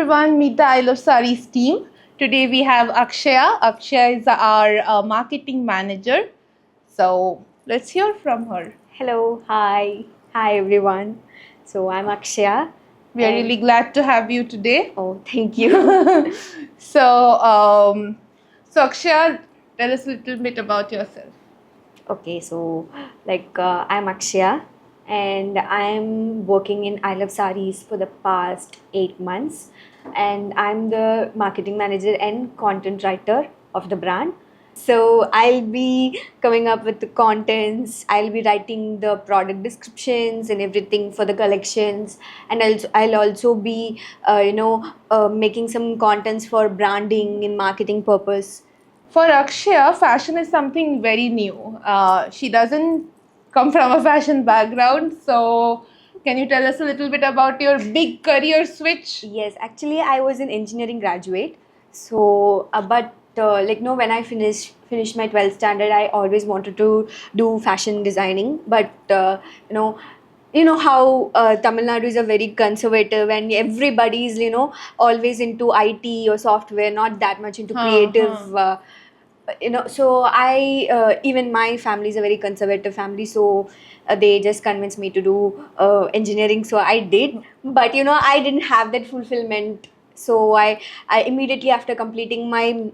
everyone, meet the I Love Saris team. Today we have Akshaya. Akshaya is our marketing manager. So let's hear from her. Hello, hi everyone. So I'm Akshaya. We are and- really glad to have you today. Oh, thank you. So Akshaya, tell us a little bit about yourself. Okay, so I'm Akshaya and I'm working in I Love Saris for the past 8 months, and I'm the marketing manager and content writer of the brand. So I'll be coming up with the contents, I'll be writing the product descriptions and everything for the collections, and I'll also be making some contents for branding and marketing purpose. For Akshaya, fashion is something very new. She doesn't come from a fashion background. So can you tell us a little bit about your big career switch? Yes, actually, I was an engineering graduate. So, but when I finished my 12th standard, I always wanted to do fashion designing. But you know how Tamil Nadu is a very conservative, and everybody is always into IT or software, not that much into creative. So I even my family is a very conservative family, so they just convinced me to do engineering, so I did. But I didn't have that fulfillment, so I immediately after completing my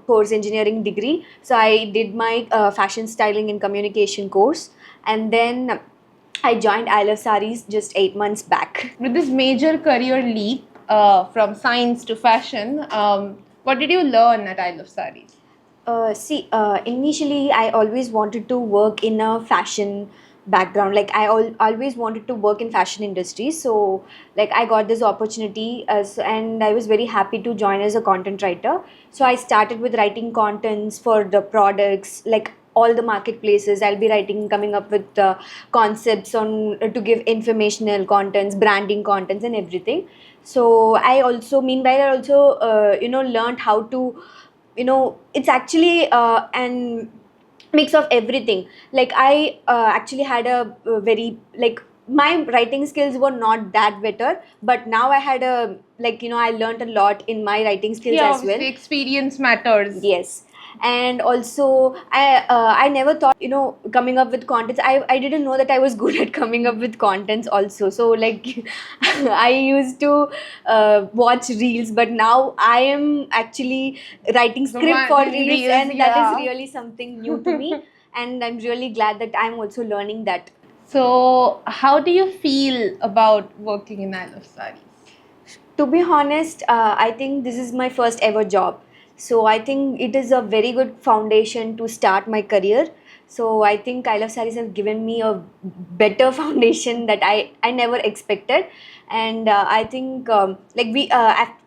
course engineering degree, so I did my fashion styling and communication course, and then I joined I Love Saris just 8 months back. With this major career leap from science to fashion, what did you learn at I Love Saris? Initially, I always wanted to work in a fashion background. Like always wanted to work in fashion industry. So, like I got this opportunity, and I was very happy to join as a content writer. So I started with writing contents for the products, like all the marketplaces. I'll be writing, coming up with concepts on to give informational contents, branding contents, and everything. So meanwhile, I also learned how to it's actually an mix of everything. Like I actually had a very like my writing skills were not that better, but now I had a I learned a lot in my writing skills Yeah, as well. obviously experience matters. Yes. And also I never thought coming up with contents. I didn't know that I was good at coming up with contents also. So like I used to watch reels, but now I am actually writing script for reels, and that is really something new to me. And I'm really glad that I'm also learning that. So, how do you feel about working in I Love Saris? To be honest, I think this is my first ever job. So I think it is a very good foundation to start my career. So I think I Love Saris have given me a better foundation that I never expected. And I think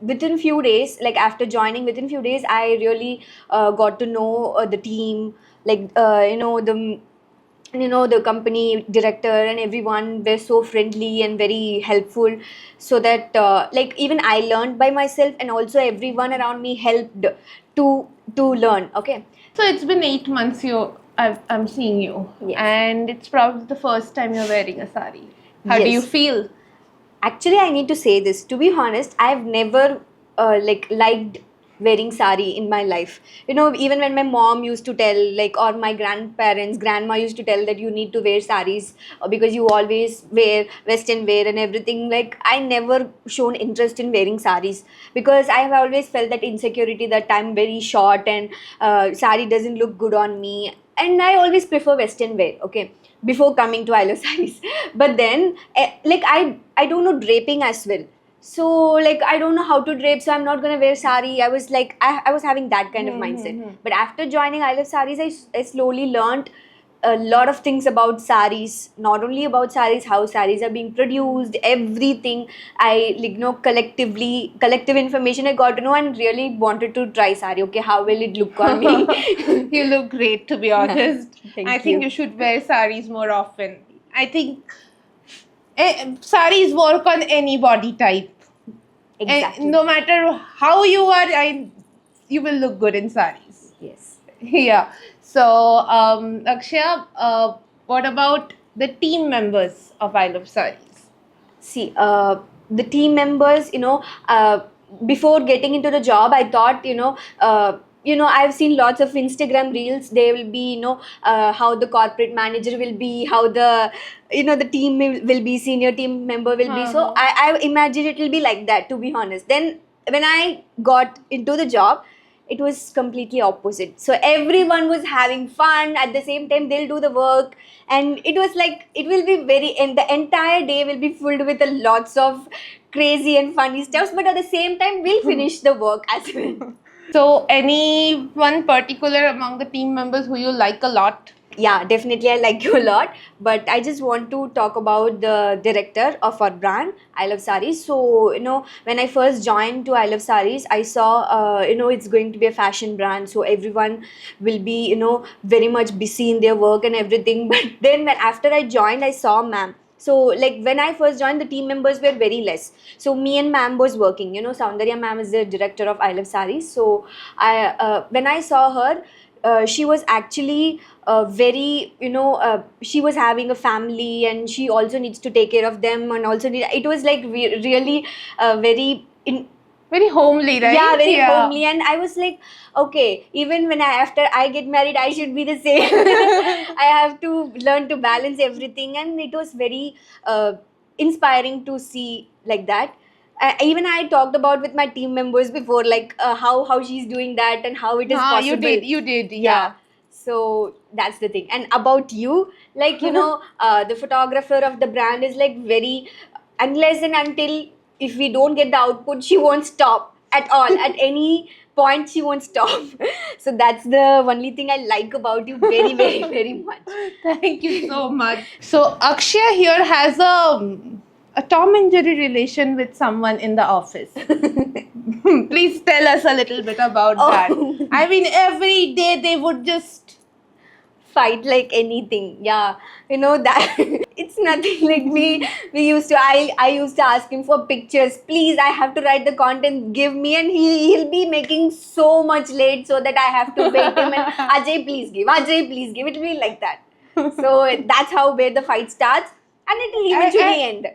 within few days, like after joining, within few days, I really got to know the team, the company director and everyone were so friendly and very helpful, so that even I learned by myself, and also everyone around me helped to learn. Okay. So it's been 8 months I'm seeing you, Yes. and it's probably the first time you're wearing a sari. How do you Yes. feel? Actually, I need to say this. To be honest, I've never liked wearing sari in my life. Even when my mom used to tell, or my grandma used to tell that you need to wear saris because you always wear Western wear and everything. Like I never shown interest in wearing saris because I have always felt that insecurity that I'm very short and sari doesn't look good on me. And I always prefer Western wear. Okay, before coming to I Love Saris. But then I don't know draping as well, so like I don't know how to drape, so I'm not gonna wear sari. I was like I was having that kind of mindset. But after joining I Love Saris, I slowly learned a lot of things about saris, not only about saris, how saris are being produced, everything. I collective information I got to know, and really wanted to try sari. Okay, how will it look on me? You look great, to be honest. Thank I think you. you should wear saris more often. I think saris work on any body type. Exactly. No matter how you are, you will look good in saris. Yes. Yeah. So, Akshaya, what about the team members of I Love Saris? See, the team members, before getting into the job, I thought, I've seen lots of Instagram reels. They will be, how the corporate manager will be, how the team will be, senior team member will be. So I imagine it will be like that, to be honest. Then when I got into the job, it was completely opposite. So everyone was having fun. At the same time, they'll do the work, and it was like it will be and the entire day will be filled with a lots of crazy and funny stuff. But at the same time, we'll finish the work as well. So, anyone particular among the team members who you like a lot? Yeah, definitely I like you a lot. But I just want to talk about the director of our brand, I Love Sarees. So, when I first joined to I Love Sarees, I saw, it's going to be a fashion brand. So, everyone will be, very much busy in their work and everything. But then after I joined, I saw ma'am. So, like, when I first joined, the team members were very less. So, me and ma'am was working. Soundarya ma'am is the director of I Love Sarees. So, when I saw her, she was actually very, she was having a family, and she also needs to take care of them, and also it was like really very homely, right? Yeah, very homely. And I was like, okay, even when after I get married, I should be the same. I have to learn to balance everything, and it was very inspiring to see like that. Even I talked about with my team members before, like how she's doing that and how it is possible. You did, yeah. So that's the thing. And about you, like, the photographer of the brand is like very, unless and until if we don't get the output, she won't stop at all. At any point, she won't stop. So that's the only thing I like about you very, very, very much. Thank you so much. So Akshay here has a Tom and Jerry relation with someone in the office. Please tell us a little bit about that. I mean, every day they would just fight like anything. Yeah, that it's nothing. Like we used to, I used to ask him for pictures. Please, I have to write the content, give me. And he'll be making so much late so that I have to wait him, and Ajay please give, Ajay please give. It will be like that. So that's how where the fight starts, and it will eventually end.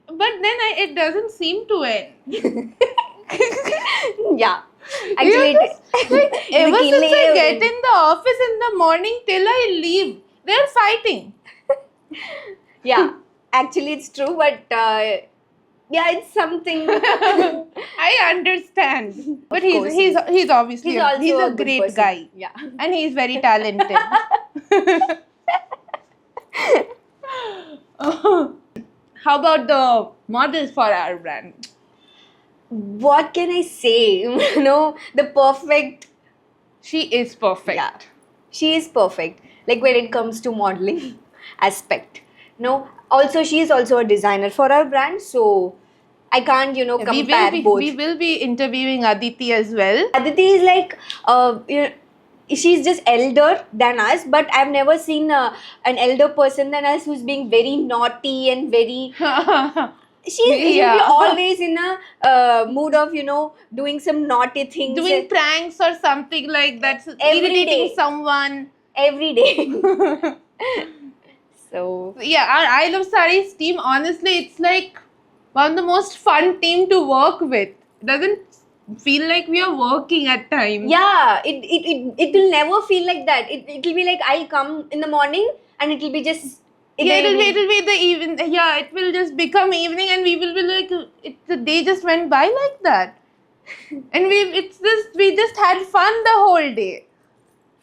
But then it doesn't seem to end. Yeah. Actually, ever since I get in the office in the morning till I leave, they're fighting. Yeah, actually it's true, but yeah, it's something. I understand, but he's obviously he's a great person. Guy. Yeah, and he's very talented. How about the models for our brand? What can I say? The perfect. She is perfect. Yeah, she is perfect. Like when it comes to modeling aspect. Also she is also a designer for our brand, so I can't, compare both. We will be interviewing Aditi as well. Aditi is like, she's just elder than us, but I've never seen an elder person than us who's being very naughty and very. She'll be always in a mood of, doing some naughty things. Doing pranks or something like that. Irritating someone. Every day. So. Yeah, our I Love Sarees team, honestly, it's like one of the most fun team to work with. It doesn't feel like we are working at times. Yeah, it will never feel like that. It will be like I'll come in the morning and it will be just. It'll be the evening. Yeah, it will just become evening, and we will be like, the day just went by like that, and we just had fun the whole day.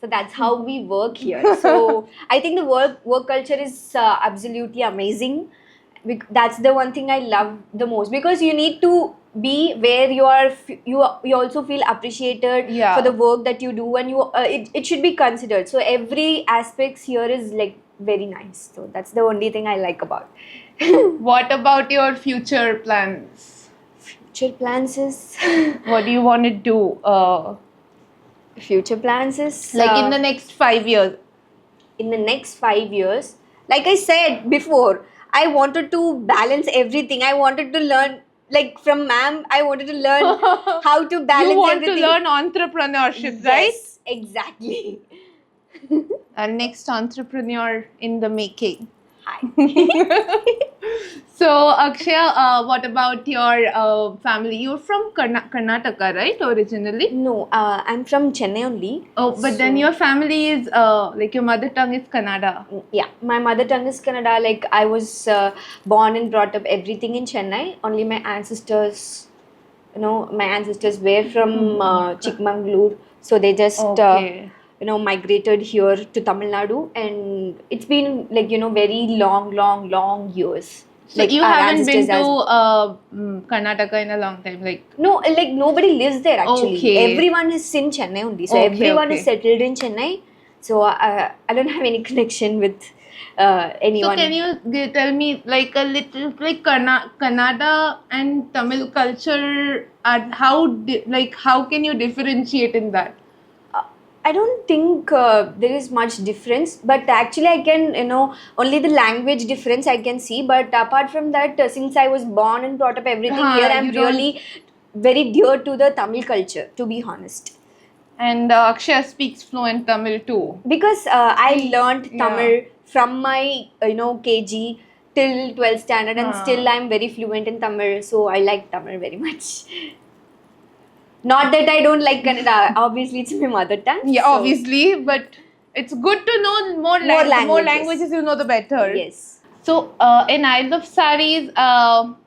So that's how we work here. So I think the work culture is absolutely amazing. That's the one thing I love the most, because you need to be where you also feel appreciated for the work that you do, and it should be considered. So every aspects here is like very nice. So that's the only thing I like about. What about your future plans? Future plans is what do you want to do? Future plans is like in the next 5 years. In the next 5 years, like I said before, I wanted to balance everything. I wanted to learn, like from ma'am, I wanted to learn how to balance everything. You want to learn entrepreneurship, right? Yes, exactly. Our next entrepreneur in the making. Hi. So, Akshay, what about your family? You're from Karnataka, right? Originally. No, I'm from Chennai only. Oh, but then So- your family is like your mother tongue is Kannada. Yeah, my mother tongue is Kannada. Like I was born and brought up everything in Chennai. Only my ancestors, my ancestors were from Chikmagalur, so they just Okay. migrated here to Tamil Nadu, and it's been like very long years. So Like you our haven't been ancestors to Karnataka in a long time, like. No, like nobody lives there actually. Okay. Everyone is in Chennai only. So Okay, everyone is okay. settled in Chennai. So I don't have any connection with anyone. So can you tell me like a little like Kannada and Tamil culture? How can you differentiate in that? I don't think there is much difference, but actually I can, only the language difference I can see. But apart from that, since I was born and brought up everything here, I'm you don't- really very dear to the Tamil culture, to be honest. And Akshay speaks fluent Tamil too. Because I learned Yeah. Tamil from my KG till 12th standard, and Ah. still I'm very fluent in Tamil, so I like Tamil very much. Not that I don't like Kannada, obviously it's my mother tongue. Yeah, so- obviously, but it's good to know more, More more languages. languages you know, the better. Yes. So in Isle of Saris,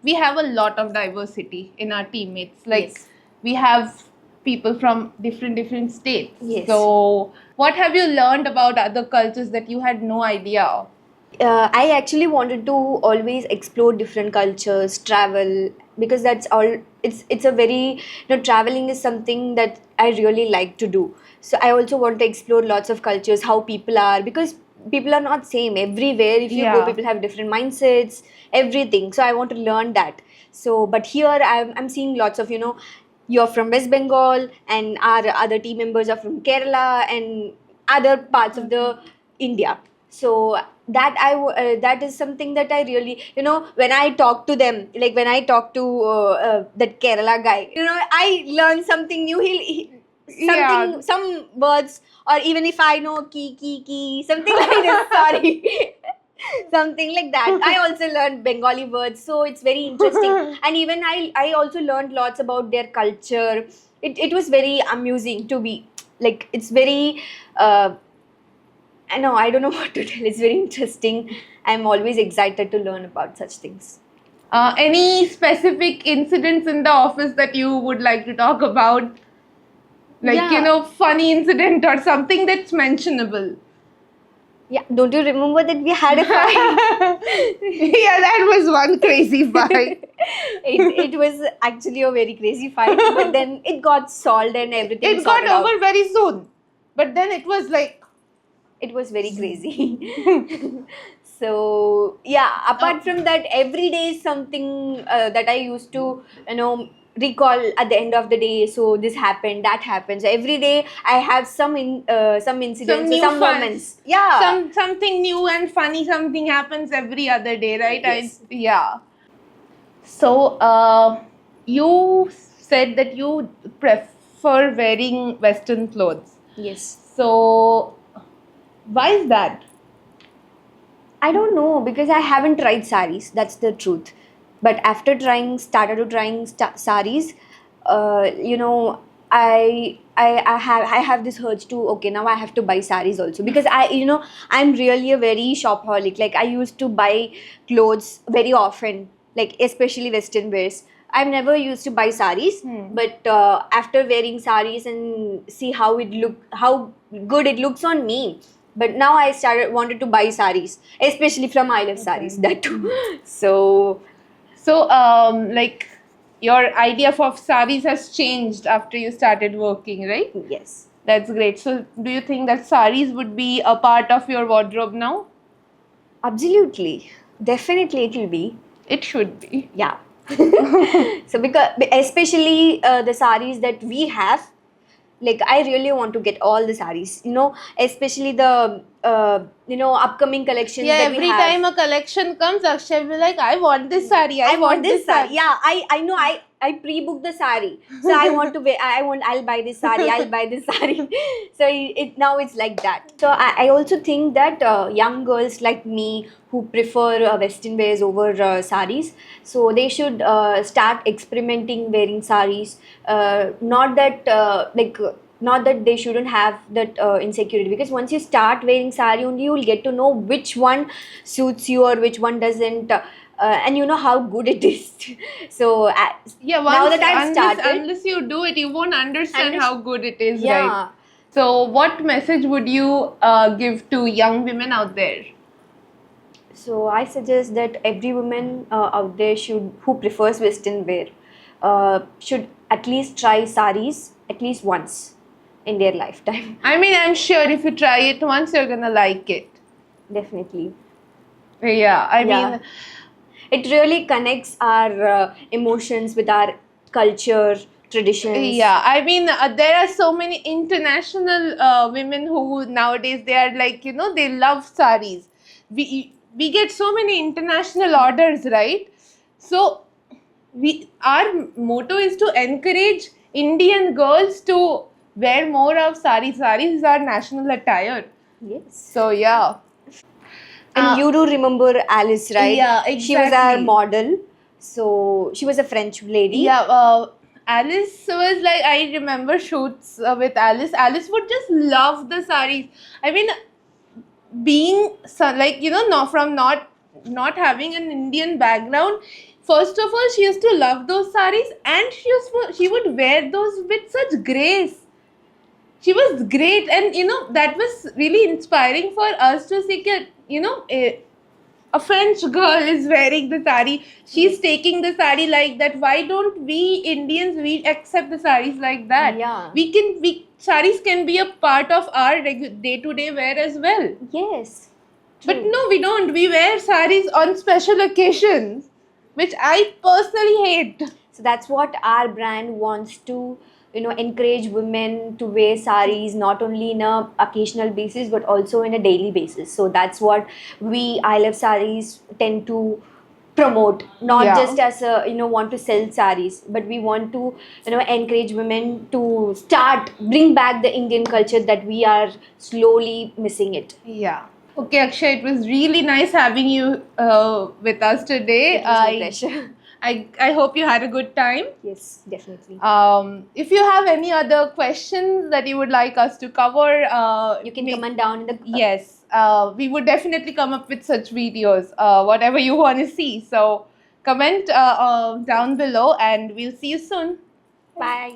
we have a lot of diversity in our teammates. Like Yes. we have people from different states. Yes. So what have you learned about other cultures that you had no idea of? I actually wanted to always explore different cultures, travel, because that's all. It's a very traveling is something that I really like to do. So I also want to explore lots of cultures, how people are, because people are not same everywhere. If you go, Yeah. people have different mindsets, everything. So I want to learn that. So, but here I'm seeing lots of you're from West Bengal, and our other team members are from Kerala and other parts of the India. So that is something that I really when I talk to them, like when I talk to that Kerala guy, I learn something new. Something Yeah. some words, or even if I know ki something like this. Sorry. Something like that. I also learned Bengali words, so it's very interesting. And even I also learned lots about their culture. It was very amusing to be like, it's very I know, I don't know what to tell. It's very interesting. I'm always excited to learn about such things. Any specific incidents in the office that you would like to talk about? Like, Yeah. funny incident or something that's mentionable. Yeah, don't you remember that we had a fight? Yeah, that was one crazy fight. it was actually a very crazy fight, but then it got solved and everything It got sorted out. over very soon. But then it was like, It was very crazy. So yeah, apart from that, every day is something that I used to recall at the end of the day. So this happened, that happened. So every day I have some incidents, new some fun. moments. Yeah. something new and funny, something happens every other day, right? Yes. Yeah. So, you said that you prefer wearing Western clothes. Yes. So, why is that? I don't know, because I haven't tried saris. That's the truth. But after started to trying saris, I have this urge to, okay, now I have to buy saris also, because I'm really a very shopaholic. Like I used to buy clothes very often, like especially Western wears. I've never used to buy saris, but after wearing saris and see how good it looks on me. But now I wanted to buy saris, especially from I Love Saris, that too. So So, like, your idea of saris has changed after you started working, right? yes, That's great. So, do you think that saris would be a part of your wardrobe now? absolutely, definitely it will be. It should be. Yeah. So because especially the saris that we have, like I really want to get all the saris, especially the upcoming collections Yeah, that we every have. time a collection comes, Akshay will be like, I want this sari, I want this sari. Yeah, I know, I pre-booked the sari. So I want to wear. I'll buy this sari. I'll buy this sari. So now it's like that. So I also think that young girls like me who prefer Western wears over saris, so they should start experimenting wearing saris. Not that not that they shouldn't have that insecurity, because once you start wearing sari only, you will get to know which one suits you or which one doesn't. And you know how good it is. So Yeah, now that I've started, unless you do it, you won't understand how good it is, yeah. right? So, what message would you give to young women out there? So I suggest that every woman out there who prefers Western wear should at least try saris at least once in their lifetime. I mean, I'm sure if you try it once, you're gonna like it. Definitely. Yeah, I Yeah. mean, It really connects our emotions with our culture, traditions. yeah, I mean, there are so many international women who nowadays they are like, they love saris. We get so many international orders, right? So our motto is to encourage Indian girls to wear more of saris. Saris is our national attire. Yes. So yeah. And you do remember Alice, right? Yeah, She was our exactly. model. So she was a French lady. Yeah, Alice was like, I remember shoots with Alice. Alice would just love the saris. I mean, being like, not having an Indian background. First of all, she used to love those saris, and she would wear those with such grace. She was great, and that was really inspiring for us to see that a French girl is wearing the sari. She's taking the sari like that. Why don't we Indians accept the saris like that? Yeah. Saris can be a part of our day-to-day wear as well. Yes. But True. no, we don't. We wear saris on special occasions, which I personally hate. So that's what our brand wants to, encourage women to wear saris not only in a occasional basis but also in a daily basis. So that's what we I Love Saris tend to promote, not Yeah. just as a want to sell saris, but we want to encourage women to bring back the Indian culture that we are slowly missing it. Yeah. Okay, Akshay, it was really nice having you with us today. It was my pleasure. I hope you had a good time. Yes, definitely. If you have any other questions that you would like us to cover, You can comment down in the Yes, we would definitely come up with such videos, whatever you want to see. So comment down below, and we'll see you soon. Bye.